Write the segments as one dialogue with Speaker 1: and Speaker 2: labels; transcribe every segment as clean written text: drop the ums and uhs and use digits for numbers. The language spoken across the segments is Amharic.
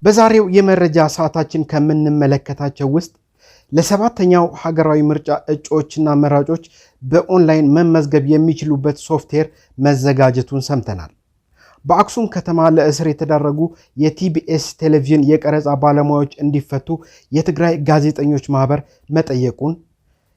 Speaker 1: በዛሬው የመረጃ ሰዓታችን ከምንመለከታቸው ውስጥ ለሰባተኛው ሀገራዊ ምርጫ እጩዎችና መራጮች በኦንላይን መመዝገብ የሚችሉበት ሶፍትዌር መዘጋጀቱን ሰምተናል። በአክሱም ከተማ ለእስር የተዳረጉ የቲቢኤስ ቴሌቪዥን የቀረጻ ባለሙያዎች እንዲፈቱ የትግራይ ጋዜጠኞች ማህበር መጠየቁን፣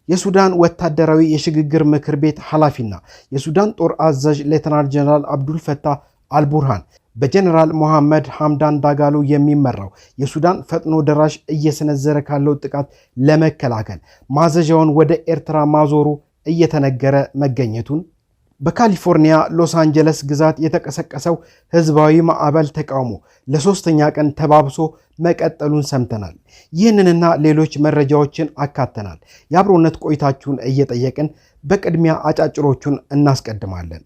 Speaker 1: የሱዳን ወታደራዊ የሽግግር ምክር ቤት ኃላፊና የሱዳን ጦር አዛዥ ሌተናል ጀነራል አብዱል ፈታህ አልቡርሃን በጀነራል መሐመድ ሐምዳን ዳጋሎ የሚመራው የሱዳን ፈጥኖ ደራሽ እየሰነዘረ ካለው ጥቃት ለመከላከል ማዘዣውን ወደ ኤርትራ ማዞሩ እየተነገረ መገኘቱን፣ በካሊፎርኒያ ሎስ አንጀለስ ግዛት የተቀሰቀሰው ህዝባዊ ማዕበል ተቃውሞ ለሶስተኛ ቀን ተባብሶ መቀጠሉን ሰምተናል። ይህንንና ሌሎች መረጃዎችን አካተናል። የአብሮነት ቆይታችሁን እየጠየቅን በቅድሚያ አጫጭሮቹን እናስቀድማለን።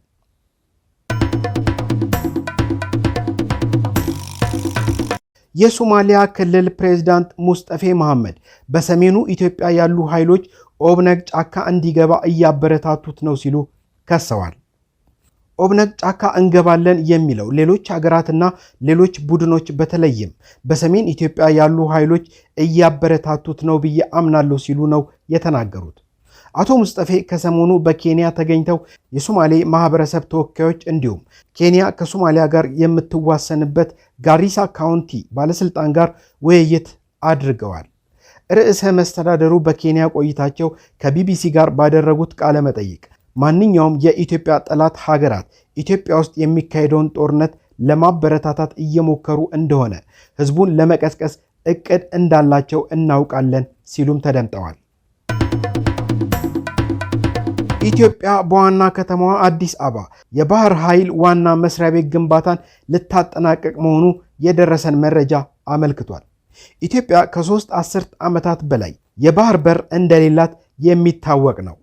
Speaker 1: የሶማሊያ ክልል ፕሬዝዳንት ሙስጠፌ መሐመድ በሰሜኑ ኢትዮጵያ ያሉ ኃይሎች ኦብነግ ጫካ እንዲገባ እያበረታቱት ነው ሲሉ ከሰዋል። ኦብነግ ጫካ እንገባለን የሚለው ሌሎች ሀገራትና ሌሎች ቡድኖች በተለይም በሰሜን ኢትዮጵያ ያሉ ኃይሎች እያበረታቱት ነው ብዬ አምናለሁ ሲሉ ነው የተናገሩት። አቶ ሙስጠፌ ከሰሞኑ በኬንያ ተገኝተው የሶማሌ ማህበረሰብ ተወካዮች እንዲሁም ኬንያ ከሶማሊያ ጋር የምትዋሰንበት ጋሪሳ ካውንቲ ባለስልጣን ጋር ውይይት አድርገዋል። ርዕሰ መስተዳደሩ በኬንያ ቆይታቸው ከቢቢሲ ጋር ባደረጉት ቃለ መጠይቅ ማንኛውም የኢትዮጵያ ጠላት ሀገራት ኢትዮጵያ ውስጥ የሚካሄደውን ጦርነት ለማበረታታት እየሞከሩ እንደሆነ ህዝቡን ለመቀስቀስ እቅድ እንዳላቸው እናውቃለን ሲሉም ተደምጠዋል። ኢትዮጵያ በዋና ከተማዋ አዲስ አበባ የባህር ኃይል ዋና መስሪያ ቤት ግንባታን ልታጠናቀቅ መሆኑ የደረሰን መረጃ አመልክቷል። ኢትዮጵያ ከ3 አስርት ዓመታት በላይ የባህር በር እንደሌላት የሚታወቅ ነው።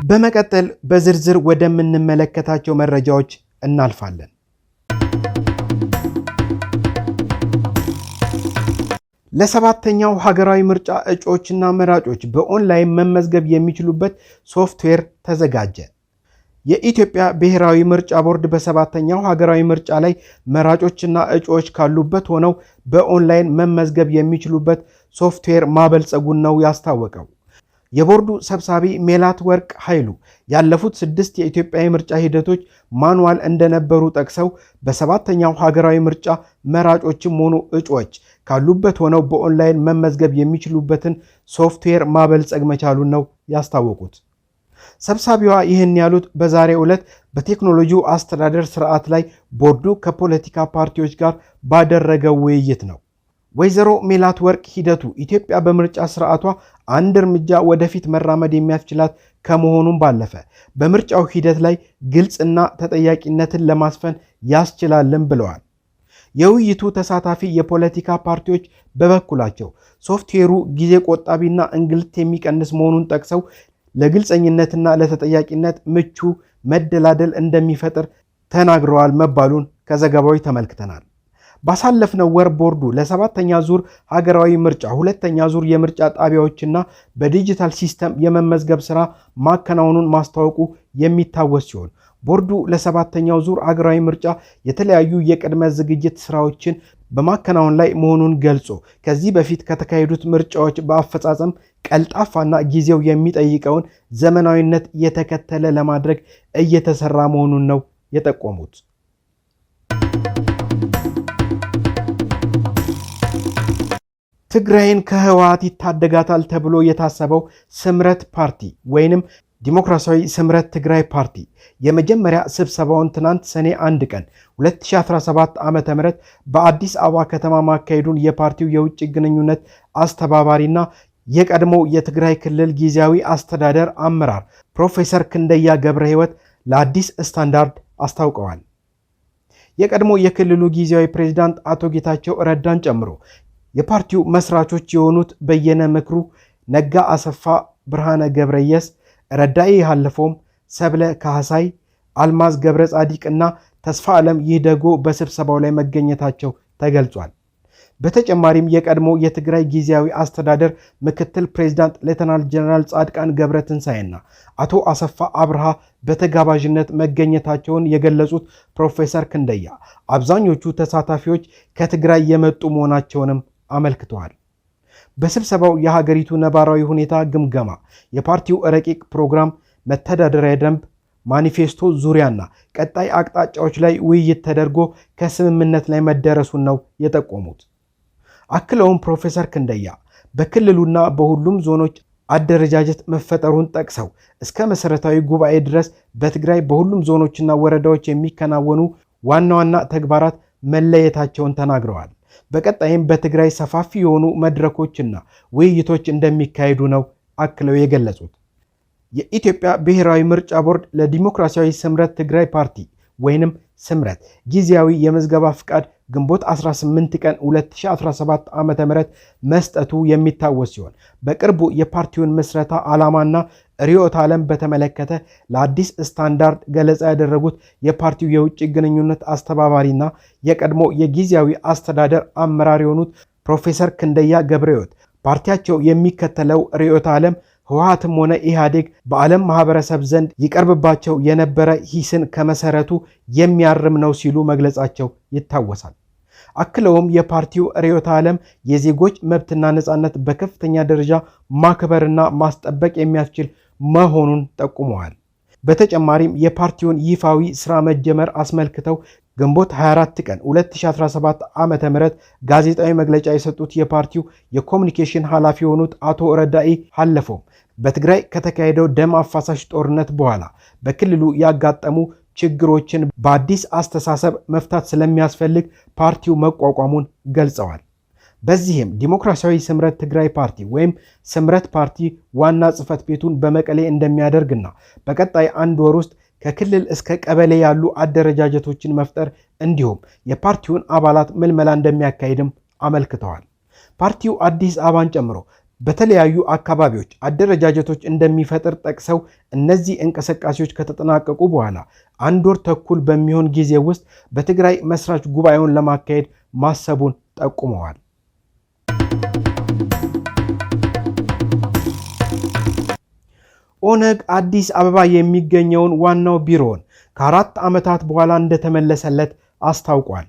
Speaker 1: በመቀጠል በዝርዝር ወደምንመለከታቸው መረጃዎች እናልፋለን። ለሰባተኛው ሀገራዊ ምርጫ እጩዎችና መራጮች በኦንላይን መመዝገብ የሚችሉበት ሶፍትዌር ተዘጋጀ። የኢትዮጵያ ብሔራዊ ምርጫ ቦርድ በሰባተኛው ሀገራዊ ምርጫ ላይ መራጮችና እጩዎች ካሉበት ሆነው በኦንላይን መመዝገብ የሚችሉበት ሶፍትዌር ማበልጸጉን ነው ያስታወቀው። የቦርዱ ሰብሳቢ ሜላት ወርቅ ኃይሉ ያለፉት 6 የኢትዮጵያ የምርጫ ሂደቶች ማኑዋል እንደነበሩ ጠቅሰው በሰባተኛው ሀገራዊ ምርጫ መራጮችም ሆኑ እጩዎች ካሉበት ሆነው በኦንላይን መመዝገብ የሚችሉበትን ሶፍትዌር ማበልጸግ መቻሉን ነው ያስታወቁት። ሰብሳቢዋ ይህን ያሉት በዛሬው ዕለት በቴክኖሎጂው አስተዳደር ስርዓት ላይ ቦርዱ ከፖለቲካ ፓርቲዎች ጋር ባደረገው ውይይት ነው። ወይዘሮ ሜላት ወርቅ ሂደቱ ኢትዮጵያ በምርጫ ስርዓቷ አንድ እርምጃ ወደፊት መራመድ የሚያስችላት ከመሆኑም ባለፈ በምርጫው ሂደት ላይ ግልጽና ተጠያቂነትን ለማስፈን ያስችላልን ብለዋል። የውይይቱ ተሳታፊ የፖለቲካ ፓርቲዎች በበኩላቸው ሶፍትዌሩ ጊዜ ቆጣቢና እንግልት የሚቀንስ መሆኑን ጠቅሰው ለግልጸኝነትና ለተጠያቂነት ምቹ መደላደል እንደሚፈጥር ተናግረዋል መባሉን ከዘገባው ተመልክተናል። ባሳለፍነው ወር ቦርዱ ለሰባተኛ ዙር ሀገራዊ ምርጫ ሁለተኛ ዙር የምርጫ ጣቢያዎችና በዲጂታል ሲስተም የመመዝገብ ሥራ ማከናወኑን ማስታወቁ የሚታወስ ሲሆን ቦርዱ ለሰባተኛው ዙር ሀገራዊ ምርጫ የተለያዩ የቅድመ ዝግጅት ስራዎችን በማከናወን ላይ መሆኑን ገልጾ ከዚህ በፊት ከተካሄዱት ምርጫዎች በአፈጻጸም ቀልጣፋና ጊዜው የሚጠይቀውን ዘመናዊነት የተከተለ ለማድረግ እየተሰራ መሆኑን ነው የጠቆሙት። ትግራይን ከህወሓት ይታደጋታል ተብሎ የታሰበው ስምረት ፓርቲ ወይንም ዲሞክራሲያዊ ስምረት ትግራይ ፓርቲ የመጀመሪያ ስብሰባውን ትናንት ሰኔ 1 ቀን 2017 ዓ.ም በአዲስ አበባ ከተማ ማካሄዱን የፓርቲው የውጭ ግንኙነት አስተባባሪና የቀድሞ የትግራይ ክልል ጊዜያዊ አስተዳደር አመራር ፕሮፌሰር ክንደያ ገብረ ሕይወት ለአዲስ ስታንዳርድ አስታውቀዋል። የቀድሞ የክልሉ ጊዜያዊ ፕሬዝዳንት አቶ ጌታቸው ረዳን ጨምሮ የፓርቲው መስራቾች የሆኑት በየነ ምክሩ፣ ነጋ አሰፋ፣ ብርሃነ ገብረየስ፣ ረዳኢ ሃለፎም፣ ሰብለ ካህሳይ፣ አልማዝ ገብረ ጻዲቅና ተስፋ ዓለም ይህደጎ በስብሰባው ላይ መገኘታቸው ተገልጿል። በተጨማሪም የቀድሞ የትግራይ ጊዜያዊ አስተዳደር ምክትል ፕሬዝዳንት ሌተናል ጀነራል ጻድቃን ገብረትንሳኤና አቶ አሰፋ አብርሃ በተጋባዥነት መገኘታቸውን የገለጹት ፕሮፌሰር ክንደያ አብዛኞቹ ተሳታፊዎች ከትግራይ የመጡ መሆናቸውንም አመልክተዋል። በስብሰባው የሀገሪቱ ነባራዊ ሁኔታ ግምገማ፣ የፓርቲው ረቂቅ ፕሮግራም፣ መተዳደሪያ ደንብ፣ ማኒፌስቶ ዙሪያና ቀጣይ አቅጣጫዎች ላይ ውይይት ተደርጎ ከስምምነት ላይ መደረሱን ነው የጠቆሙት። አክለውም ፕሮፌሰር ክንደያ በክልሉና በሁሉም ዞኖች አደረጃጀት መፈጠሩን ጠቅሰው እስከ መሰረታዊ ጉባኤ ድረስ በትግራይ በሁሉም ዞኖችና ወረዳዎች የሚከናወኑ ዋና ዋና ተግባራት መለየታቸውን ተናግረዋል። በቀጣይም በትግራይ ሰፋፊ የሆኑ መድረኮችና ውይይቶች እንደሚካሄዱ ነው አክለው የገለጹት። የኢትዮጵያ ብሔራዊ ምርጫ ቦርድ ለዲሞክራሲያዊ ስምረት ትግራይ ፓርቲ ወይንም ስምረት ጊዜያዊ የምዝገባ ፍቃድ ግንቦት 18 ቀን 2017 ዓ.ም መስጠቱ የሚታወስ ሲሆን በቅርቡ የፓርቲውን ምስረታ ዓላማና ርዕዮተ ዓለም በተመለከተ ለአዲስ ስታንዳርድ ገለጻ ያደረጉት የፓርቲው የውጭ ግንኙነት አስተባባሪና የቀድሞ የጊዜያዊ አስተዳደር አመራር የሆኑት ፕሮፌሰር ክንደያ ገብረሕይወት ፓርቲያቸው የሚከተለው ርዕዮተ ዓለም ህወሓትም ሆነ ኢህአዴግ በዓለም ማህበረሰብ ዘንድ ይቀርብባቸው የነበረ ሂስን ከመሰረቱ የሚያርም ነው ሲሉ መግለጻቸው ይታወሳል። አክለውም የፓርቲው ርዕዮተ ዓለም የዜጎች መብትና ነፃነት በከፍተኛ ደረጃ ማክበርና ማስጠበቅ የሚያስችል መሆኑን ጠቁመዋል። በተጨማሪም የፓርቲውን ይፋዊ ስራ መጀመር አስመልክተው ግንቦት 24 ቀን 2017 ዓ.ም ጋዜጣዊ መግለጫ የሰጡት የፓርቲው የኮሙኒኬሽን ኃላፊ የሆኑት አቶ ረዳኢ ሐለፎም በትግራይ ከተካሄደው ደም አፋሳሽ ጦርነት በኋላ በክልሉ ያጋጠሙ ችግሮችን በአዲስ አስተሳሰብ መፍታት ስለሚያስፈልግ ፓርቲው መቋቋሙን ገልጸዋል። በዚህም ዲሞክራሲያዊ ስምረት ትግራይ ፓርቲ ወይም ስምረት ፓርቲ ዋና ጽሕፈት ቤቱን በመቀሌ እንደሚያደርግና በቀጣይ አንድ ወር ውስጥ ከክልል እስከ ቀበሌ ያሉ አደረጃጀቶችን መፍጠር እንዲሁም የፓርቲውን አባላት ምልመላ እንደሚያካሂድም አመልክተዋል። ፓርቲው አዲስ አበባን ጨምሮ በተለያዩ አካባቢዎች አደረጃጀቶች እንደሚፈጥር ጠቅሰው እነዚህ እንቅስቃሴዎች ከተጠናቀቁ በኋላ አንድ ወር ተኩል በሚሆን ጊዜ ውስጥ በትግራይ መስራች ጉባኤውን ለማካሄድ ማሰቡን ጠቁመዋል። ኦነግ አዲስ አበባ የሚገኘውን ዋናው ቢሮውን ከ4 ዓመታት በኋላ እንደተመለሰለት አስታውቋል።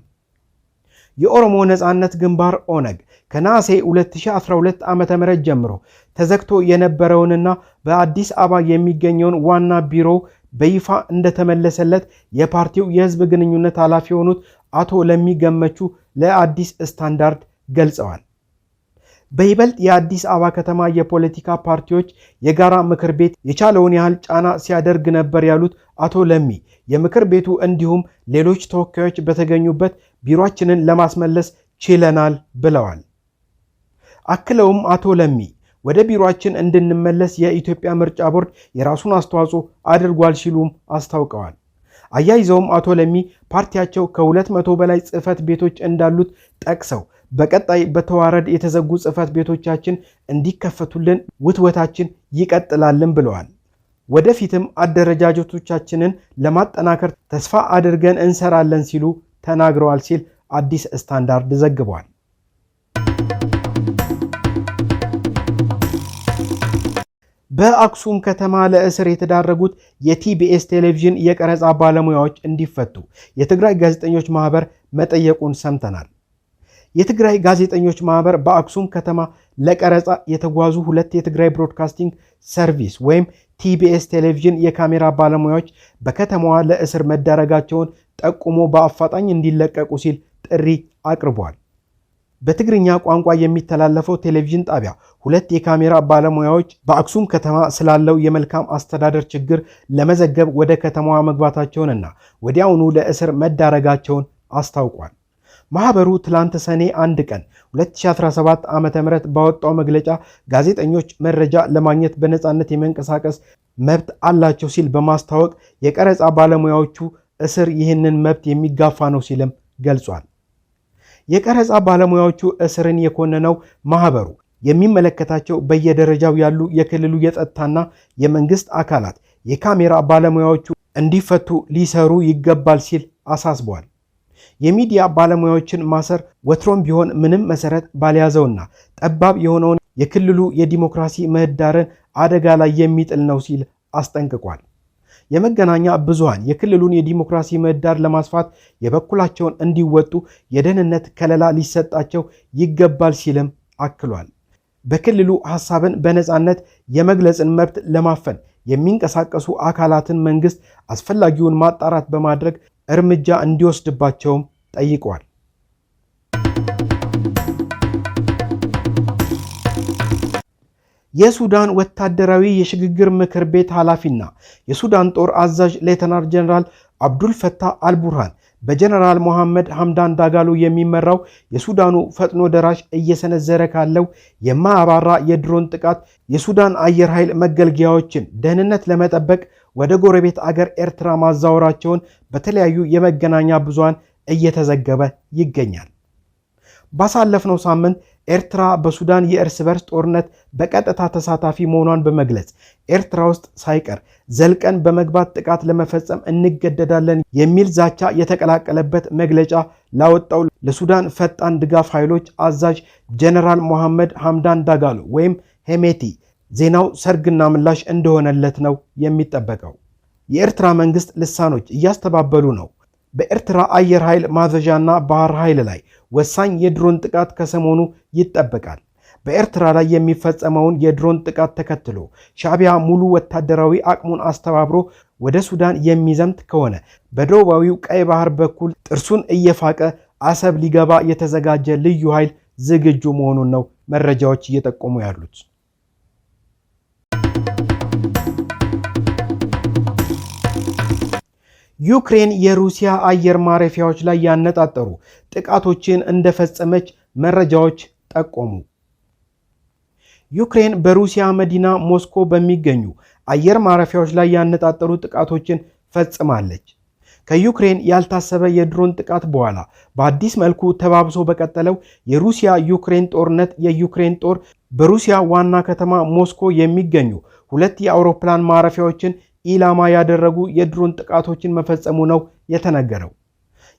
Speaker 1: የኦሮሞ ነጻነት ግንባር ኦነግ ከነሐሴ 2012 ዓ.ም ጀምሮ ተዘግቶ የነበረውንና በአዲስ አበባ የሚገኘውን ዋና ቢሮ በይፋ እንደተመለሰለት የፓርቲው የህዝብ ግንኙነት ኃላፊ የሆኑት አቶ ለሚ ገመቹ ለአዲስ ስታንዳርድ ገልጸዋል። በይበልጥ የአዲስ አበባ ከተማ የፖለቲካ ፓርቲዎች የጋራ ምክር ቤት የቻለውን ያህል ጫና ሲያደርግ ነበር ያሉት አቶ ለሚ የምክር ቤቱ እንዲሁም ሌሎች ተወካዮች በተገኙበት ቢሮአችንን ለማስመለስ ችለናል ብለዋል። አክለውም አቶ ለሚ ወደ ቢሮአችን እንድንመለስ የኢትዮጵያ ምርጫ ቦርድ የራሱን አስተዋጽኦ አድርጓል ሲሉም አስታውቀዋል። አያይዘውም አቶ ለሚ ፓርቲያቸው ከ200 በላይ ጽሕፈት ቤቶች እንዳሉት ጠቅሰው በቀጣይ በተዋረድ የተዘጉ ጽሕፈት ቤቶቻችን እንዲከፈቱልን ውትወታችን ይቀጥላልን ብለዋል። ወደፊትም አደረጃጀቶቻችንን ለማጠናከር ተስፋ አድርገን እንሰራለን ሲሉ ተናግረዋል ሲል አዲስ ስታንዳርድ ዘግቧል። በአክሱም ከተማ ለእስር የተዳረጉት የቲቢኤስ ቴሌቪዥን የቀረጻ ባለሙያዎች እንዲፈቱ የትግራይ ጋዜጠኞች ማህበር መጠየቁን ሰምተናል። የትግራይ ጋዜጠኞች ማህበር በአክሱም ከተማ ለቀረጻ የተጓዙ 2 የትግራይ ብሮድካስቲንግ ሰርቪስ ወይም ቲቢኤስ ቴሌቪዥን የካሜራ ባለሙያዎች በከተማዋ ለእስር መዳረጋቸውን ጠቁሞ በአፋጣኝ እንዲለቀቁ ሲል ጥሪ አቅርቧል። በትግርኛ ቋንቋ የሚተላለፈው ቴሌቪዥን ጣቢያ 2 የካሜራ ባለሙያዎች በአክሱም ከተማ ስላለው የመልካም አስተዳደር ችግር ለመዘገብ ወደ ከተማዋ መግባታቸውንና ወዲያውኑ ለእስር መዳረጋቸውን አስታውቋል። ማህበሩ ትላንት ሰኔ 1 ቀን 2017 ዓ.ም ባወጣው መግለጫ ጋዜጠኞች መረጃ ለማግኘት በነፃነት የመንቀሳቀስ መብት አላቸው ሲል በማስታወቅ የቀረጻ ባለሙያዎቹ እስር ይህንን መብት የሚጋፋ ነው ሲልም ገልጿል። የቀረጻ ባለሙያዎቹ እስርን የኮነነው ማህበሩ የሚመለከታቸው በየደረጃው ያሉ የክልሉ የጸጥታና የመንግስት አካላት የካሜራ ባለሙያዎቹ እንዲፈቱ ሊሰሩ ይገባል ሲል አሳስቧል። የሚዲያ ባለሙያዎችን ማሰር ወትሮም ቢሆን ምንም መሰረት ባልያዘውና ጠባብ የሆነውን የክልሉ የዲሞክራሲ ምህዳርን አደጋ ላይ የሚጥል ነው ሲል አስጠንቅቋል። የመገናኛ ብዙሃን የክልሉን የዲሞክራሲ ምህዳር ለማስፋት የበኩላቸውን እንዲወጡ የደህንነት ከለላ ሊሰጣቸው ይገባል ሲልም አክሏል። በክልሉ ሐሳብን በነፃነት የመግለጽን መብት ለማፈን የሚንቀሳቀሱ አካላትን መንግስት አስፈላጊውን ማጣራት በማድረግ እርምጃ እንዲወስድባቸውም ጠይቀዋል። የሱዳን ወታደራዊ የሽግግር ምክር ቤት ኃላፊና የሱዳን ጦር አዛዥ ሌተናል ጀነራል አብዱል ፈታህ አልቡርሃን በጀነራል መሐመድ ሐምዳን ዳጋሎ የሚመራው የሱዳኑ ፈጥኖ ደራሽ እየሰነዘረ ካለው የማያባራ የድሮን ጥቃት የሱዳን አየር ኃይል መገልገያዎችን ደህንነት ለመጠበቅ ወደ ጎረቤት አገር ኤርትራ ማዛወራቸውን በተለያዩ የመገናኛ ብዙሃን እየተዘገበ ይገኛል። ባሳለፍነው ሳምንት ኤርትራ በሱዳን የእርስ በርስ ጦርነት በቀጥታ ተሳታፊ መሆኗን በመግለጽ ኤርትራ ውስጥ ሳይቀር ዘልቀን በመግባት ጥቃት ለመፈጸም እንገደዳለን የሚል ዛቻ የተቀላቀለበት መግለጫ ላወጣው ለሱዳን ፈጣን ድጋፍ ኃይሎች አዛዥ ጀነራል መሐመድ ሐምዳን ዳጋሎ ወይም ሄሜቲ ዜናው ሰርግና ምላሽ እንደሆነለት ነው የሚጠበቀው። የኤርትራ መንግስት ልሳኖች እያስተባበሉ ነው። በኤርትራ አየር ኃይል ማዘዣና ባህር ኃይል ላይ ወሳኝ የድሮን ጥቃት ከሰሞኑ ይጠበቃል። በኤርትራ ላይ የሚፈጸመውን የድሮን ጥቃት ተከትሎ ሻዕቢያ ሙሉ ወታደራዊ አቅሙን አስተባብሮ ወደ ሱዳን የሚዘምት ከሆነ በደቡባዊው ቀይ ባህር በኩል ጥርሱን እየፋቀ አሰብ ሊገባ የተዘጋጀ ልዩ ኃይል ዝግጁ መሆኑን ነው መረጃዎች እየጠቆሙ ያሉት። ዩክሬን የሩሲያ አየር ማረፊያዎች ላይ ያነጣጠሩ ጥቃቶችን እንደፈጸመች መረጃዎች ጠቆሙ። ዩክሬን በሩሲያ መዲና ሞስኮ በሚገኙ አየር ማረፊያዎች ላይ ያነጣጠሩ ጥቃቶችን ፈጽማለች። ከዩክሬን ያልታሰበ የድሮን ጥቃት በኋላ በአዲስ መልኩ ተባብሶ በቀጠለው የሩሲያ ዩክሬን ጦርነት የዩክሬን ጦር በሩሲያ ዋና ከተማ ሞስኮ የሚገኙ 2 የአውሮፕላን ማረፊያዎችን ኢላማ ያደረጉ የድሮን ጥቃቶችን መፈጸሙ ነው የተነገረው።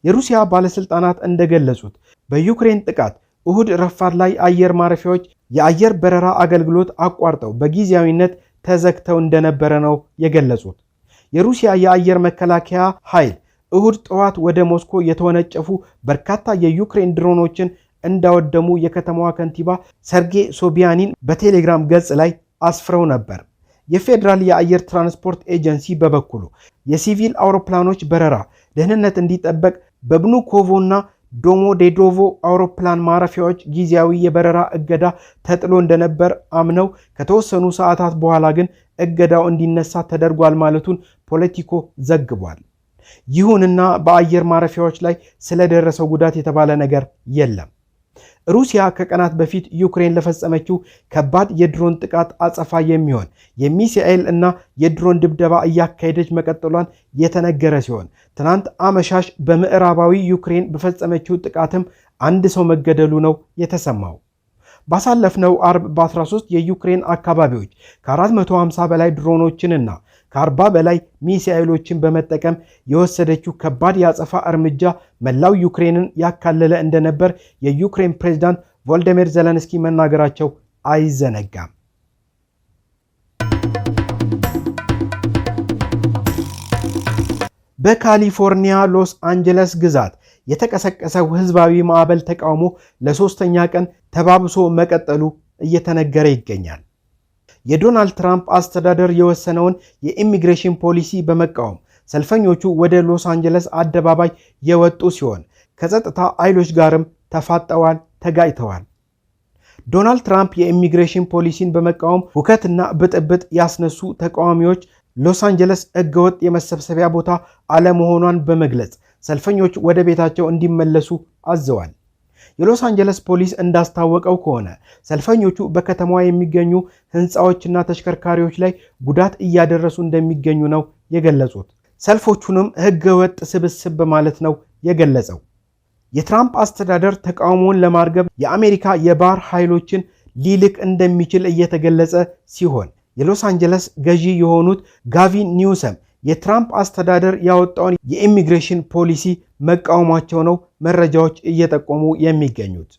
Speaker 1: የሩሲያ ባለስልጣናት እንደገለጹት በዩክሬን ጥቃት እሁድ ረፋድ ላይ አየር ማረፊያዎች የአየር በረራ አገልግሎት አቋርጠው በጊዜያዊነት ተዘግተው እንደነበረ ነው የገለጹት። የሩሲያ የአየር መከላከያ ኃይል እሁድ ጠዋት ወደ ሞስኮ የተወነጨፉ በርካታ የዩክሬን ድሮኖችን እንዳወደሙ የከተማዋ ከንቲባ ሰርጌይ ሶቢያኒን በቴሌግራም ገጽ ላይ አስፍረው ነበር። የፌዴራል የአየር ትራንስፖርት ኤጀንሲ በበኩሉ የሲቪል አውሮፕላኖች በረራ ደህንነት እንዲጠበቅ በብኑኮቮና ዶሞዴዶቮ አውሮፕላን ማረፊያዎች ጊዜያዊ የበረራ እገዳ ተጥሎ እንደነበር አምነው ከተወሰኑ ሰዓታት በኋላ ግን እገዳው እንዲነሳ ተደርጓል ማለቱን ፖለቲኮ ዘግቧል። ይሁንና በአየር ማረፊያዎች ላይ ስለደረሰው ጉዳት የተባለ ነገር የለም። ሩሲያ ከቀናት በፊት ዩክሬን ለፈጸመችው ከባድ የድሮን ጥቃት አጸፋ የሚሆን የሚሳኤል እና የድሮን ድብደባ እያካሄደች መቀጠሏን የተነገረ ሲሆን ትናንት አመሻሽ በምዕራባዊ ዩክሬን በፈጸመችው ጥቃትም አንድ ሰው መገደሉ ነው የተሰማው። ባሳለፍነው አርብ በ13 የዩክሬን አካባቢዎች ከ450 በላይ ድሮኖችንና ከ40 በላይ ሚሳኤሎችን በመጠቀም የወሰደችው ከባድ የአጸፋ እርምጃ መላው ዩክሬንን ያካለለ እንደነበር የዩክሬን ፕሬዝዳንት ቮልዲሚር ዜሌንስኪ መናገራቸው አይዘነጋም። በካሊፎርኒያ ሎስ አንጀለስ ግዛት የተቀሰቀሰው ህዝባዊ ማዕበል ተቃውሞ ለሶስተኛ ቀን ተባብሶ መቀጠሉ እየተነገረ ይገኛል። የዶናልድ ትራምፕ አስተዳደር የወሰነውን የኢሚግሬሽን ፖሊሲ በመቃወም ሰልፈኞቹ ወደ ሎስ አንጀለስ አደባባይ የወጡ ሲሆን ከጸጥታ ኃይሎች ጋርም ተፋጠዋል፣ ተጋጭተዋል። ዶናልድ ትራምፕ የኢሚግሬሽን ፖሊሲን በመቃወም ሁከትና ብጥብጥ ያስነሱ ተቃዋሚዎች ሎስ አንጀለስ ህገወጥ የመሰብሰቢያ ቦታ አለመሆኗን በመግለጽ ሰልፈኞች ወደ ቤታቸው እንዲመለሱ አዘዋል። የሎስ አንጀለስ ፖሊስ እንዳስታወቀው ከሆነ ሰልፈኞቹ በከተማዋ የሚገኙ ህንፃዎችና ተሽከርካሪዎች ላይ ጉዳት እያደረሱ እንደሚገኙ ነው የገለጹት። ሰልፎቹንም ህገወጥ ስብስብ በማለት ነው የገለጸው። የትራምፕ አስተዳደር ተቃውሞውን ለማርገብ የአሜሪካ የባህር ኃይሎችን ሊልክ እንደሚችል እየተገለጸ ሲሆን የሎስ አንጀለስ ገዢ የሆኑት ጋቪን ኒውሰም የትራምፕ አስተዳደር ያወጣውን የኢሚግሬሽን ፖሊሲ መቃወማቸው ነው መረጃዎች እየጠቆሙ የሚገኙት።